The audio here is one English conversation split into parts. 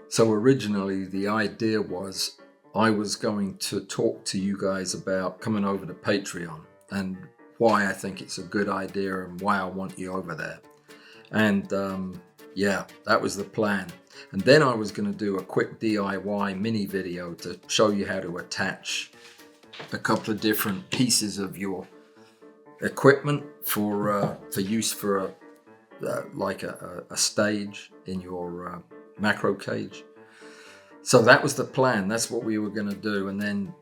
So originally the idea was I was going to talk to you guys about coming over to Patreon and why I think it's a good idea and why I want you over there. And yeah, that was the plan. And then I was going to do a quick DIY mini video to show you how to attach a couple of different pieces of your equipment for use for a stage in your macro cage. So that was the plan. That's what we were going to do. And then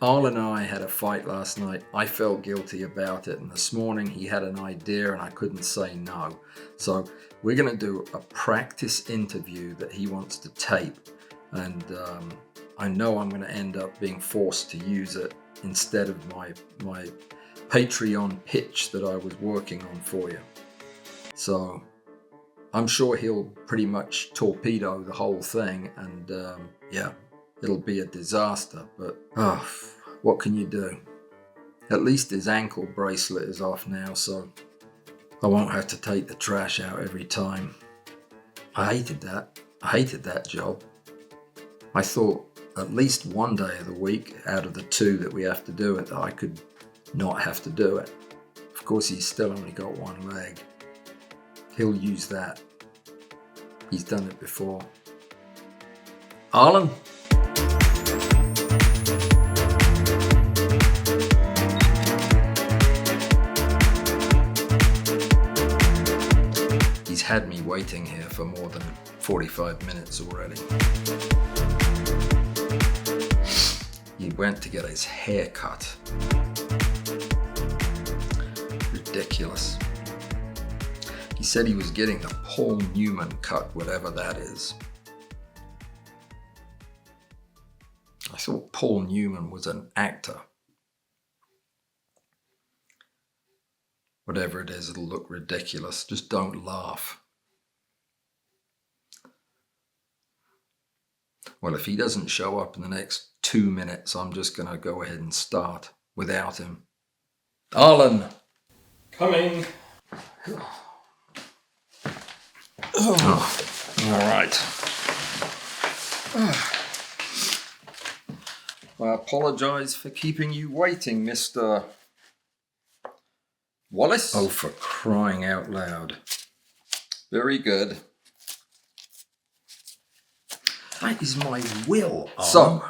Arlen and I had a fight last night. I felt guilty about it. And this morning he had an idea and I couldn't say no. So we're going to do a practice interview that he wants to tape. And I know I'm going to end up being forced to use it instead of my Patreon pitch that I was working on for you. So I'm sure he'll pretty much torpedo the whole thing, and yeah, it'll be a disaster, but what can you do? At least his ankle bracelet is off now, so I won't have to take the trash out every time. I hated that job. I thought at least one day of the week out of the 2 that we have to do it that I could not have to do it. Of course, he's still only got one leg. He'll use that. He's done it before. Arlen? He's had me waiting here for more than 45 minutes already. He went to get his hair cut. Ridiculous. He said he was getting the Paul Newman cut, whatever that is. I thought Paul Newman was an actor. Whatever it is, it'll look ridiculous. Just don't laugh. Well, if he doesn't show up in the next 2 minutes, I'm just going to go ahead and start without him. Arlen! Coming! Oh, all right. I apologize for keeping you waiting, Mr. Wallace. Oh, for crying out loud. Very good. That is my will. So,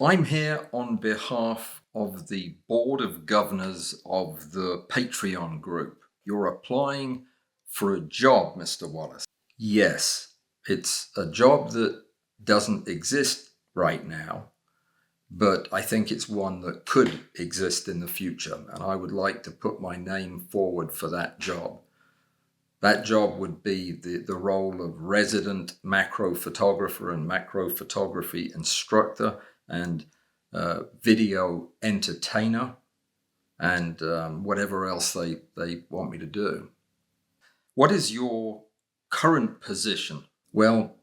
I'm here on behalf of the Board of Governors of the Patreon group. You're applying for a job, Mr. Wallace. Yes, it's a job that doesn't exist right now, but I think it's one that could exist in the future, and I would like to put my name forward for that job. That job would be the role of resident macro photographer and macro photography instructor and video entertainer and whatever else they want me to do. What is your current position? Well,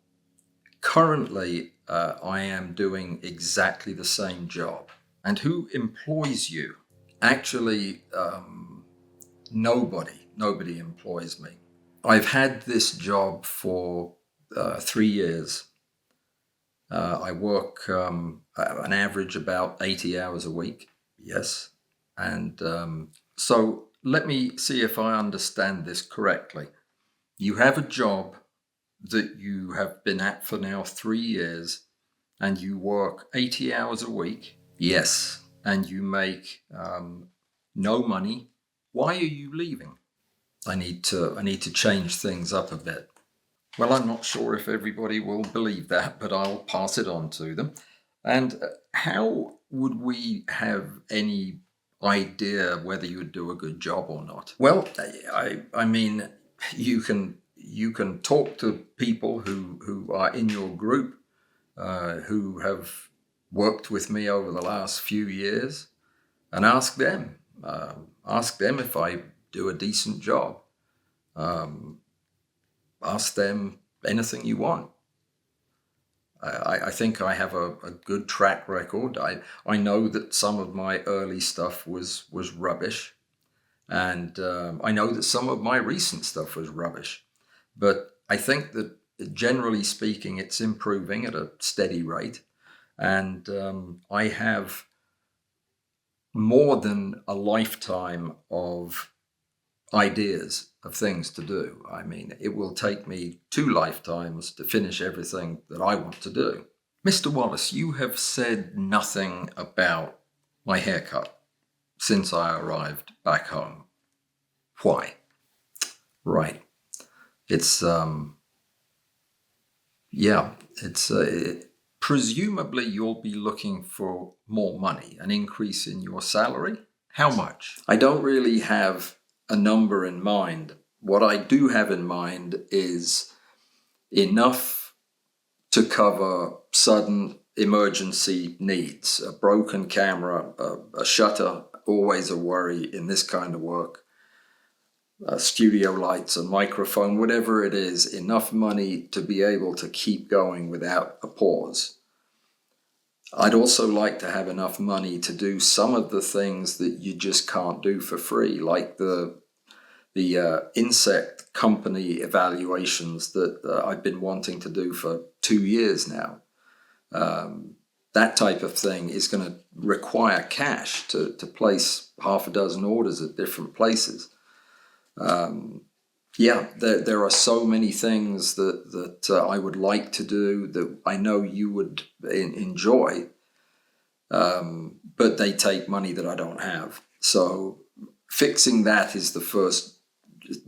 currently I am doing exactly the same job. And who employs you? Actually, nobody employs me. I've had this job for 3 years. I work an average about 80 hours a week. Yes. And so let me see if I understand this correctly. You have a job that you have been at for now 3 years, and you work 80 hours a week. Yes. And you make no money. Why are you leaving? I need to change things up a bit. Well, I'm not sure if everybody will believe that, but I'll pass it on to them. And how would we have any idea whether you would do a good job or not? Well, I mean, you can talk to people who are in your group, who have worked with me over the last few years, and ask them if I do a decent job. Ask them anything you want. I think I have a good track record. I know that some of my early stuff was rubbish, and I know that some of my recent stuff was rubbish. But I think that generally speaking, it's improving at a steady rate. And I have more than a lifetime of ideas of things to do. I mean, it will take me 2 lifetimes to finish everything that I want to do. Mr. Wallace, you have said nothing about my haircut since I arrived back home. Why? Right. It's, presumably you'll be looking for more money, an increase in your salary. How much? I don't really have a number in mind. What I do have in mind is enough to cover sudden emergency needs. A broken camera, a shutter, always a worry in this kind of work. Studio lights, a microphone, whatever it is, enough money to be able to keep going without a pause. I'd also like to have enough money to do some of the things that you just can't do for free, like the insect company evaluations that I've been wanting to do for 2 years now. That type of thing is going to require cash to place half a dozen orders at different places. There are so many things that I would like to do that I know you would enjoy, but they take money that I don't have. So fixing that is the first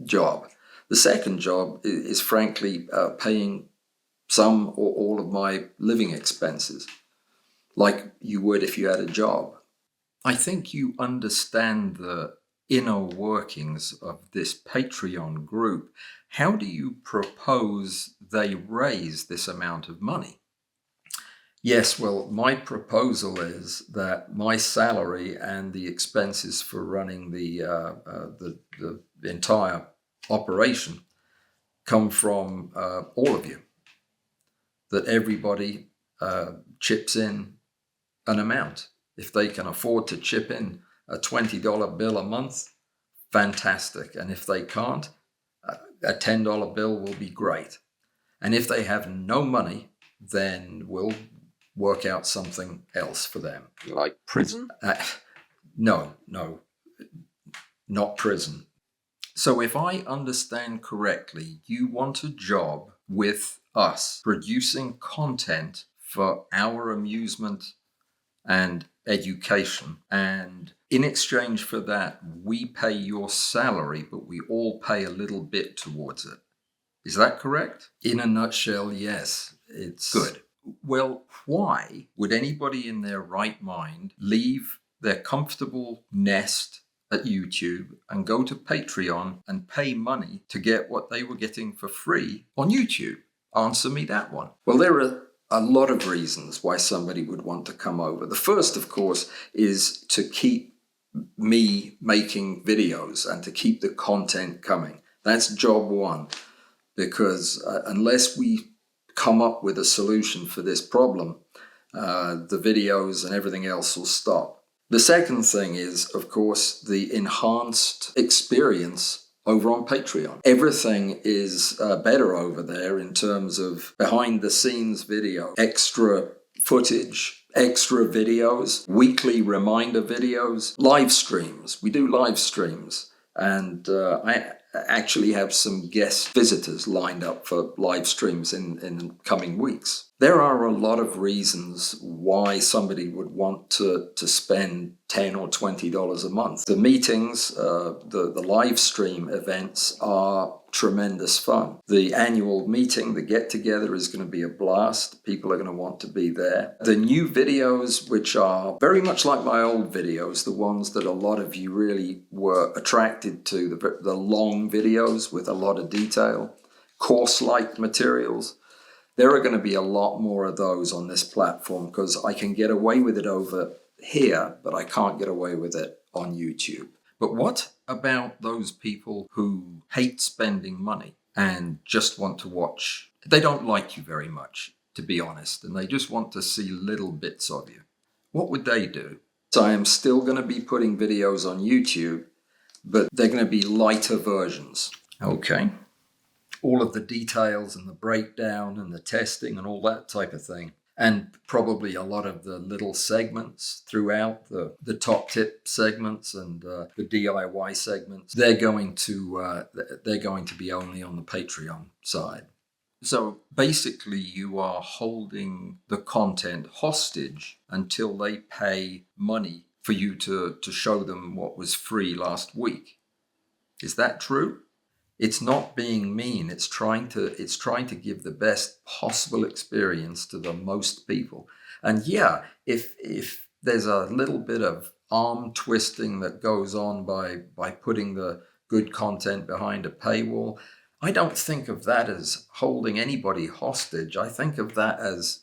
job. The second job is frankly paying some or all of my living expenses, like you would if you had a job. I think you understand the inner workings of this Patreon group. How do you propose they raise this amount of money? Yes, well, my proposal is that my salary and the expenses for running the entire operation come from all of you. That everybody chips in an amount. If they can afford to chip in a $20 bill a month, fantastic. And if they can't, a $10 bill will be great. And if they have no money, then we'll work out something else for them. Like prison? No, not prison. So if I understand correctly, you want a job with us producing content for our amusement and education, and in exchange for that, we pay your salary, but we all pay a little bit towards it. Is that correct? In a nutshell, yes. It's good. Well, why would anybody in their right mind leave their comfortable nest at YouTube and go to Patreon and pay money to get what they were getting for free on YouTube? Answer me that one. Well, there are a lot of reasons why somebody would want to come over. The first, of course, is to keep me making videos and to keep the content coming. That's job one, because unless we come up with a solution for this problem, the videos and everything else will stop. The second thing is, of course, the enhanced experience over on Patreon. Everything is better over there in terms of behind the scenes video, extra footage, extra videos, weekly reminder videos, live streams. We do live streams, and I actually have some guest visitors lined up for live streams in coming weeks. There are a lot of reasons why somebody would want to spend $10 or $20 a month. The meetings, the live stream events are tremendous fun. The annual meeting, the get-together, is going to be a blast. People are going to want to be there. The new videos, which are very much like my old videos, the ones that a lot of you really were attracted to, the long videos with a lot of detail, course-like materials. There are going to be a lot more of those on this platform because I can get away with it over here, but I can't get away with it on YouTube. But what about those people who hate spending money and just want to watch? They don't like you very much, to be honest, and they just want to see little bits of you. What would they do? So I am still going to be putting videos on YouTube, but they're going to be lighter versions. Okay. all of the details and the breakdown and the testing and all that type of thing. And probably a lot of the little segments throughout, the top tip segments and the DIY segments, they're going to be only on the Patreon side. So basically, you are holding the content hostage until they pay money for you to show them what was free last week. Is that true? It's not being mean. It's trying to give the best possible experience to the most people. And yeah, if there's a little bit of arm twisting that goes on by putting the good content behind a paywall, I don't think of that as holding anybody hostage. I think of that as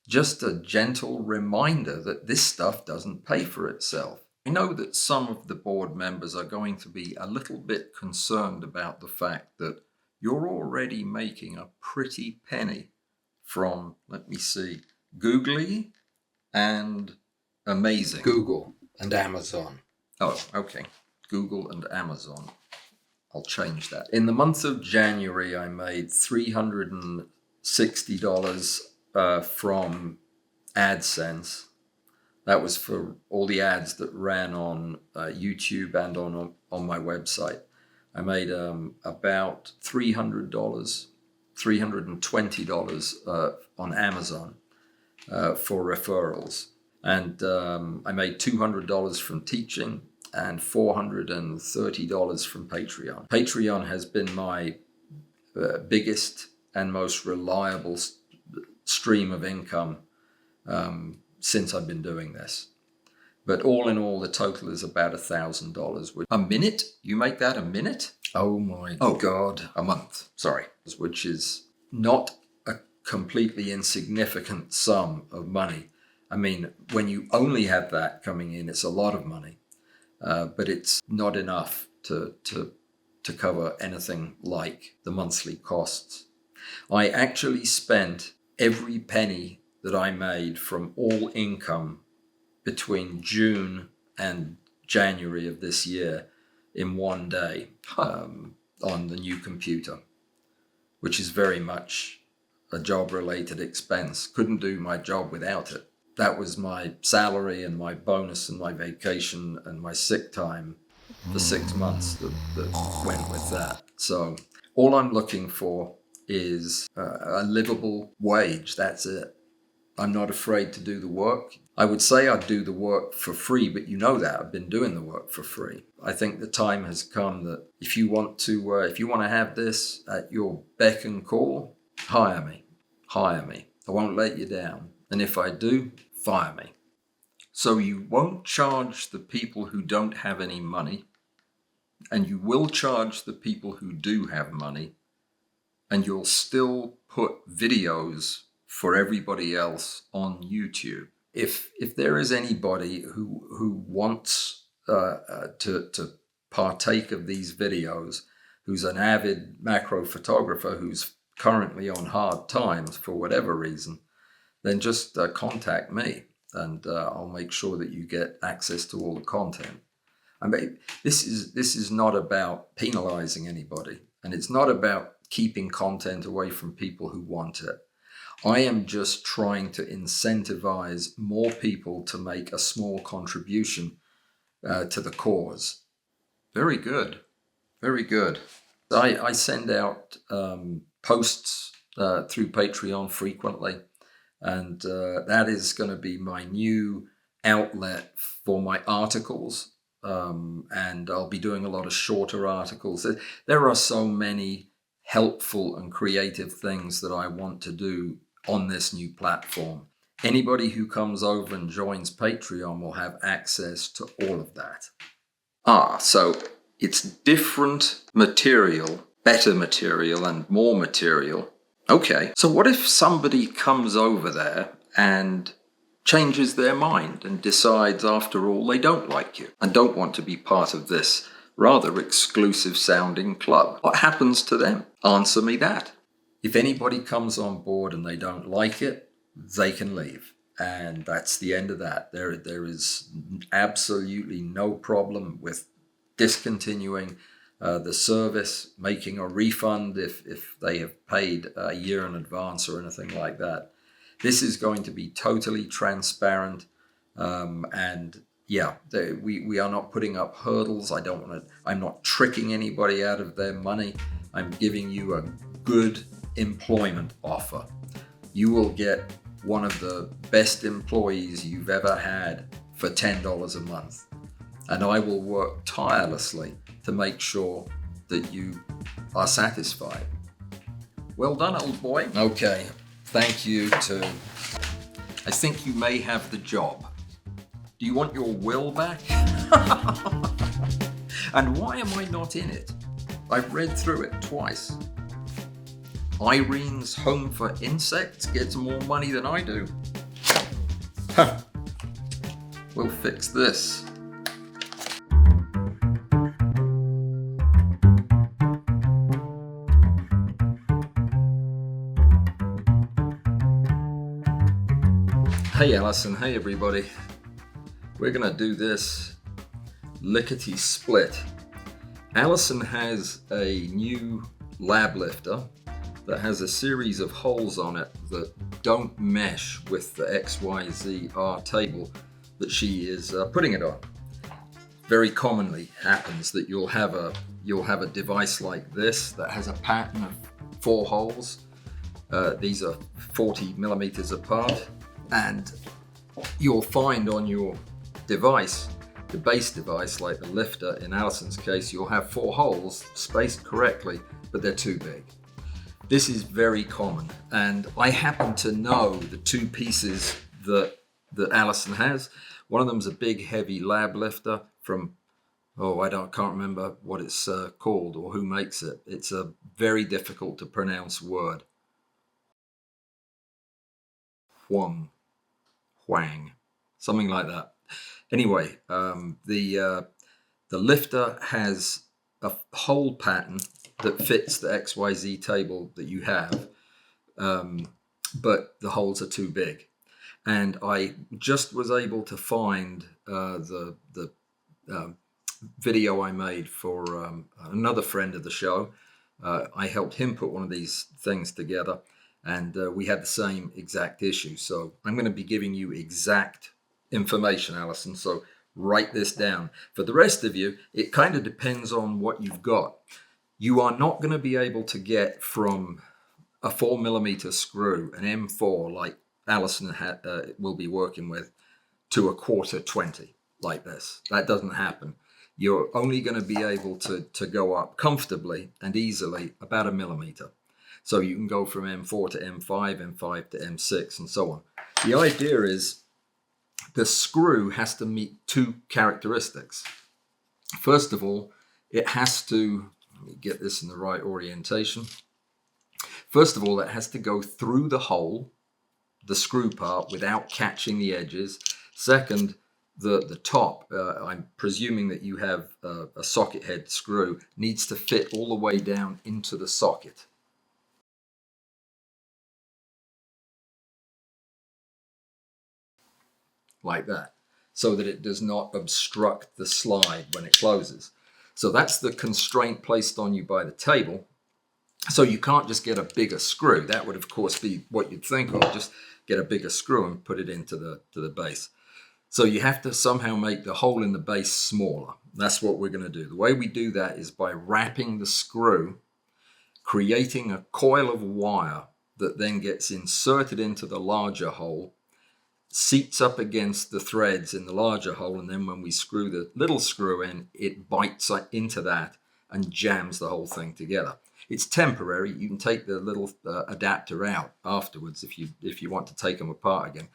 just a gentle reminder that this stuff doesn't pay for itself. I know that some of the board members are going to be a little bit concerned about the fact that you're already making a pretty penny from, let me see, Googly and Amazing. Google and Amazon. Oh, okay. Google and Amazon. I'll change that. In the month of January, I made $360 from AdSense. That was for all the ads that ran on YouTube and on my website. I made about $320 on Amazon for referrals. And I made $200 from teaching and $430 from Patreon. Patreon has been my biggest and most reliable stream of income since I've been doing this. But all in all, the total is about $1,000. A minute? You make that a minute? Oh my God. A month, sorry. Which is not a completely insignificant sum of money. I mean, when you only have that coming in, it's a lot of money. But it's not enough to cover anything like the monthly costs. I actually spent every penny that I made from all income between June and January of this year in one day on the new computer, which is very much a job-related expense. Couldn't do my job without it. That was my salary and my bonus and my vacation and my sick time for 6 months that went with that. So all I'm looking for is a livable wage. That's it. I'm not afraid to do the work. I would say I'd do the work for free, but you know that I've been doing the work for free. I think the time has come that if you want to have this at your beck and call, hire me. I won't let you down. And if I do, fire me. So you won't charge the people who don't have any money, and you will charge the people who do have money, and you'll still put videos for everybody else on YouTube. If there is anybody who wants to partake of these videos, who's an avid macro photographer who's currently on hard times for whatever reason, then just contact me and I'll make sure that you get access to all the content. I mean, this is not about penalizing anybody, and it's not about keeping content away from people who want it. I am just trying to incentivize more people to make a small contribution to the cause. Very good. Very good. I send out posts through Patreon frequently, and that is going to be my new outlet for my articles. And I'll be doing a lot of shorter articles. There are so many helpful and creative things that I want to do on this new platform. Anybody who comes over and joins Patreon will have access to all of that. So it's different material, better material, and more material. Okay, so what if somebody comes over there and changes their mind and decides, after all, they don't like you and don't want to be part of this rather exclusive sounding club? What happens to them? Answer me that. If anybody comes on board and they don't like it, they can leave. And that's the end of that. There is absolutely no problem with discontinuing the service, making a refund if they have paid a year in advance or anything like that. This is going to be totally transparent, and yeah, we are not putting up hurdles. I'm not tricking anybody out of their money. I'm giving you a good employment offer. You will get one of the best employees you've ever had for $10 a month. And I will work tirelessly to make sure that you are satisfied. Well done, old boy. Okay, thank you to... I think you may have the job. Do you want your will back? And why am I not in it? I've read through it twice. Irene's Home for Insects gets more money than I do. We'll fix this. Hey Alison, hey everybody. We're gonna do this lickety split. Alison has a new lab lifter that has a series of holes on it that don't mesh with the XYZR table that she is putting it on. Very commonly happens that you'll have a device like this that has a pattern of 4 holes. These are 40 millimeters apart, and you'll find on your device, the base device like the lifter in Alison's case, you'll have 4 holes spaced correctly, but they're too big. This is very common, and I happen to know the 2 pieces that Alison has. One of them is a big heavy lab lifter from, can't remember what it's called or who makes it. It's a very difficult to pronounce word. Huang, something like that. Anyway, the lifter has a hole pattern that fits the XYZ table that you have, but the holes are too big. And I just was able to find the video I made for another friend of the show. I helped him put one of these things together, and we had the same exact issue. So I'm going to be giving you exact information, Alison, so write this down. For the rest of you, it kind of depends on what you've got. You are not going to be able to get from a 4mm screw, an M4 like Alison will be working with, to a 1/4 like this. That doesn't happen. You're only going to be able to go up comfortably and easily about 1 millimeter. So you can go from M4 to M5, M5 to M6, and so on. The idea is the screw has to meet 2 characteristics. First of all, it has to, let me get this in the right orientation. First of all, it has to go through the hole, the screw part, without catching the edges. Second, the top, I'm presuming that you have a socket head screw, needs to fit all the way down into the socket. Like that, so that it does not obstruct the slide when it closes. So that's the constraint placed on you by the table. So you can't just get a bigger screw. That would of course be what you'd think of, just get a bigger screw and put it into the base. So you have to somehow make the hole in the base smaller. That's what we're going to do. The way we do that is by wrapping the screw, creating a coil of wire that then gets inserted into the larger hole, seats up against the threads in the larger hole, and then when we screw the little screw in, it bites into that and jams the whole thing together. It's temporary. You can take the little adapter out afterwards if you want to take them apart again.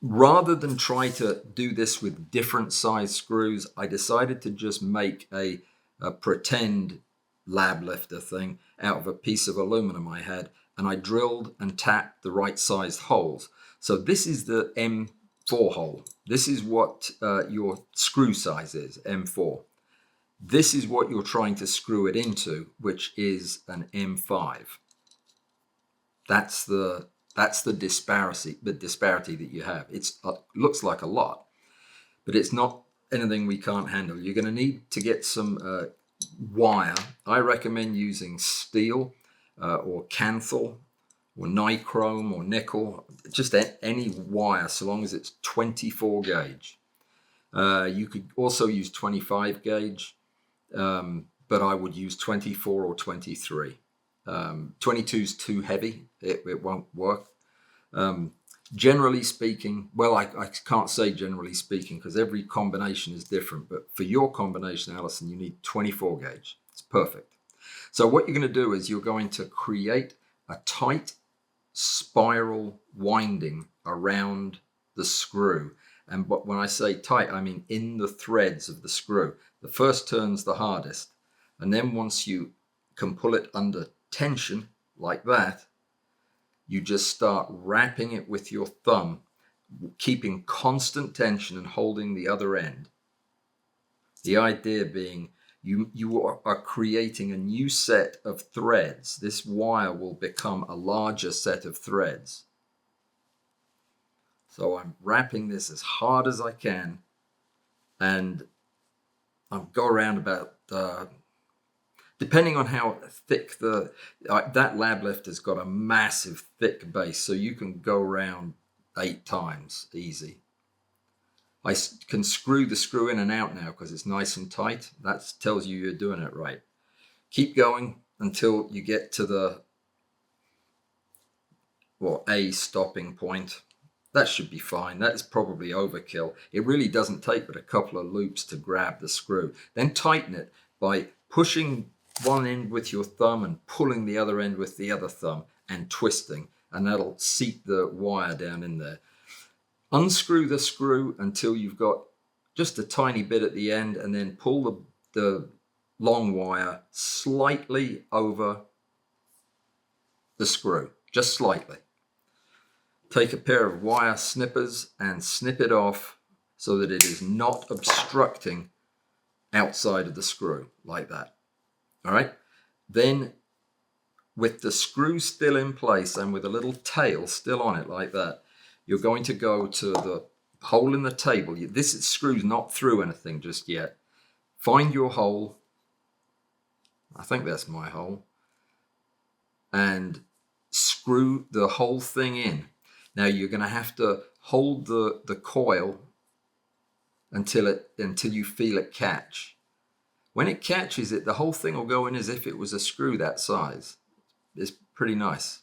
Rather than try to do this with different size screws, I decided to just make a pretend lab lifter thing out of a piece of aluminum I had, and I drilled and tapped the right sized holes. So this is the M4 hole. This is what your screw size is, M4. This is what you're trying to screw it into, which is an M5. That's the disparity that you have. It looks like a lot, but it's not anything we can't handle. You're going to need to get some wire, I recommend using steel or canthal or nichrome or nickel, just any wire, so long as it's 24 gauge. You could also use 25 gauge, but I would use 24 or 23. 22 is too heavy. It won't work. Generally speaking, well, I can't say generally speaking because every combination is different, but for your combination, Alison, you need 24 gauge. It's perfect. So what you're going to do is you're going to create a tight spiral winding around the screw. And but when I say tight, I mean in the threads of the screw. The first turn's the hardest. And then once you can pull it under tension like that, you just start wrapping it with your thumb, keeping constant tension and holding the other end. The idea being you are creating a new set of threads. This wire will become a larger set of threads. So I'm wrapping this as hard as I can, and I'll go around about, depending on how thick that lab lift has got a massive thick base, so you can go around 8 times easy. I can screw the screw in and out now because it's nice and tight. That tells you you're doing it right. Keep going until you get to the, a stopping point. That should be fine. That's probably overkill. It really doesn't take but a couple of loops to grab the screw. Then tighten it by pushing one end with your thumb and pulling the other end with the other thumb and twisting, and that'll seat the wire down in there. Unscrew the screw until you've got just a tiny bit at the end, and then pull the long wire slightly over the screw, just slightly. Take a pair of wire snippers and snip it off so that it is not obstructing outside of the screw, like that. All right. Then with the screw still in place and with a little tail still on it like that, you're going to go to the hole in the table. This screw's not through anything just yet. Find your hole. I think that's my hole. And screw the whole thing in. Now you're going to have to hold the coil until you feel it catch. When it catches it, the whole thing will go in as if it was a screw that size. It's pretty nice.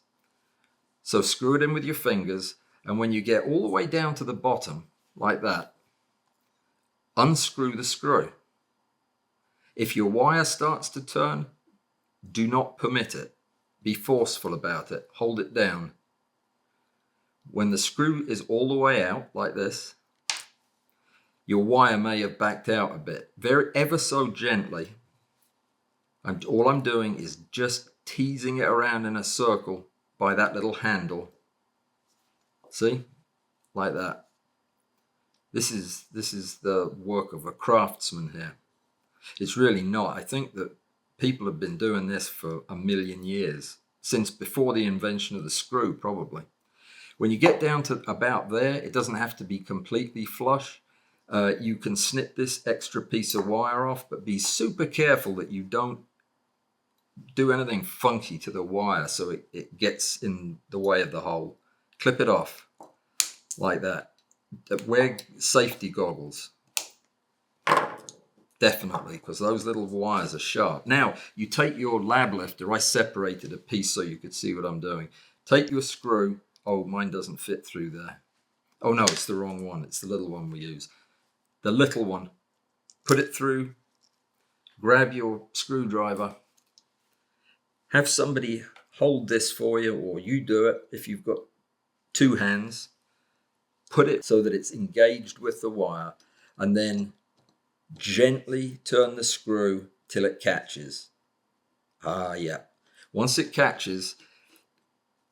So screw it in with your fingers, and when you get all the way down to the bottom, like that, unscrew the screw. If your wire starts to turn, do not permit it. Be forceful about it. Hold it down. When the screw is all the way out, like this, your wire may have backed out a bit. Ever so gently. And all I'm doing is just teasing it around in a circle by that little handle. See? Like that. This is the work of a craftsman here. It's really not. I think that people have been doing this for 1,000,000 years, since before the invention of the screw, probably. When you get down to about there, it doesn't have to be completely flush. You can snip this extra piece of wire off, but be super careful that you don't do anything funky to the wire so it gets in the way of the hole. Clip it off like that. Wear safety goggles. Definitely, because those little wires are sharp. Now, you take your lab lifter. I separated a piece so you could see what I'm doing. Take your screw. Oh, mine doesn't fit through there. Oh no, it's the wrong one. It's the little one we use. The little one. Put it through. Grab your screwdriver. Have somebody hold this for you, or you do it if you've got 2 hands. Put it so that it's engaged with the wire, and then gently turn the screw till it catches. Yeah. Once it catches,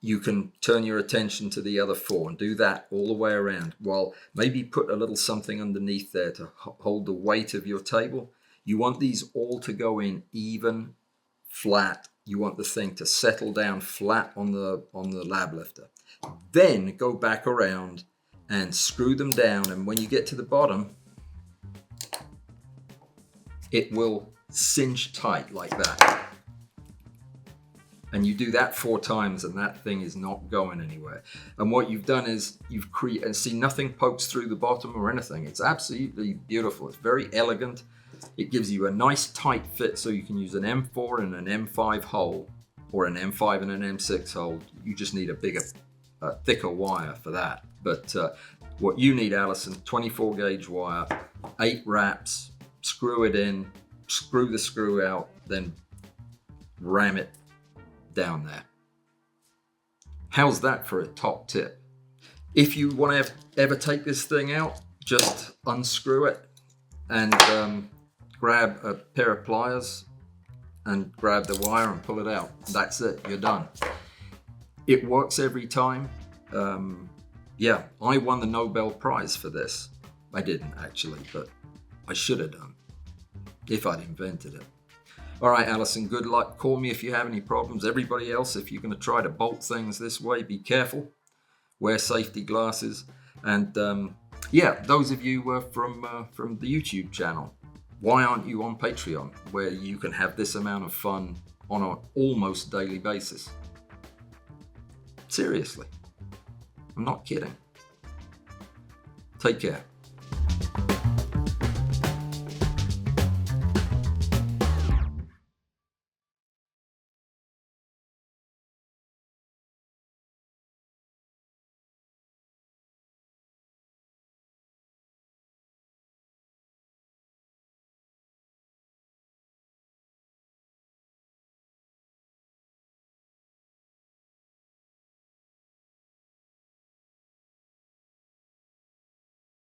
you can turn your attention to the other 4 and do that all the way around. While maybe put a little something underneath there to hold the weight of your table. You want these all to go in even, flat. You want the thing to settle down flat on the lab lifter. Then go back around and screw them down, and when you get to the bottom, it will cinch tight like that. And you do that 4 times and that thing is not going anywhere. And what you've done is you've created, and see, nothing pokes through the bottom or anything. It's absolutely beautiful. It's very elegant. It gives you a nice tight fit so you can use an M4 and an M5 hole, or an M5 and an M6 hole. You just need a bigger, thicker wire for that. But what you need, Alison, 24 gauge wire, 8 wraps, screw it in, screw the screw out, then ram it down there. How's that for a top tip? If you want to ever take this thing out, just unscrew it and grab a pair of pliers and grab the wire and pull it out. That's it, you're done. It works every time. Yeah, I won the Nobel Prize for this. I didn't actually, but I should have done if I'd invented it. All right, Alison, good luck. Call me if you have any problems. Everybody else, if you're going to try to bolt things this way, be careful. Wear safety glasses. And yeah, those of you from the YouTube channel, why aren't you on Patreon, where you can have this amount of fun on an almost daily basis? Seriously. I'm not kidding. Take care.